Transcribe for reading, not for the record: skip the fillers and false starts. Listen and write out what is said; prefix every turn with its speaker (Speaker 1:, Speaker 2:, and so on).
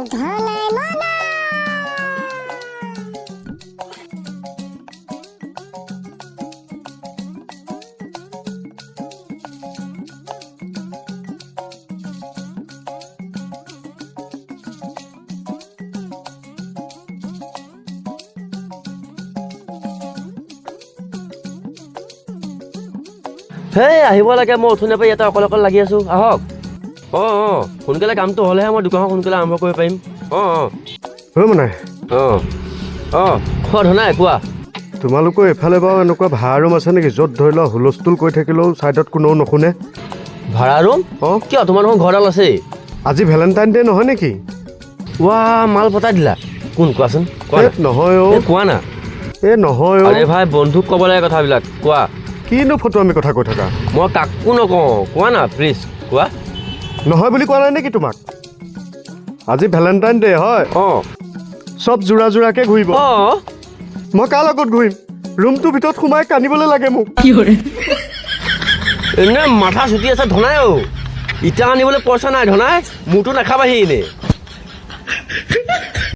Speaker 1: ধলাই মনা
Speaker 2: হেই আহিব লাগে মই উঠোনে পাই ইয়াতে অকলে অকলে লাগি আছো আহক সোনকালে কামটো হ'লেহে মই দোকানখন সোনকালে আৰম্ভ কৰিব পাৰিম
Speaker 3: মানে
Speaker 2: ধনাই কোৱা
Speaker 3: তোমালোকৰ এইফালে বাৰু এনেকুৱা ভাড়া ৰুম আছে নেকি য'ত ধৰি লোৱা হুলস্থুল কৰি থাকিলেও ছাইডত কোনেও নুশুনে
Speaker 2: ভাড়া ৰুম
Speaker 3: অঁ
Speaker 2: কিয় তোমালোকৰ ঘৰডাল আছেই
Speaker 3: আজি ভেলেণ্টাইন ডে নহয় নেকি
Speaker 2: ৱা মাল পতাই দিলা কোন কোৱাচোন
Speaker 3: নহয়
Speaker 2: কোৱা না
Speaker 3: নহয়
Speaker 2: আৰে ভাই বন্ধুক ক'ব লাগে কথাবিলাক কোৱা
Speaker 3: কিনো ফটো আমি কথা কৈ থাকা
Speaker 2: মই কাকো নকওঁ কোৱা না প্লিজ কোৱা
Speaker 3: নহয় বুলি কোৱা নাই নেকি তোমাক আজি ভেলেণ্টাইন ডে হয় চব যোৰা যোৰাকে ঘূৰিব মই কাৰ লগত ঘূৰিম ৰুমটোৰ ভিতৰত সোমাই কান্দিবলৈ লাগে মোক
Speaker 2: এনে মাথা চুটি আছে ধনাই ইটা আনিবলৈ পইচা নাই ধনাই মোৰতো নাখাবাহি এনেই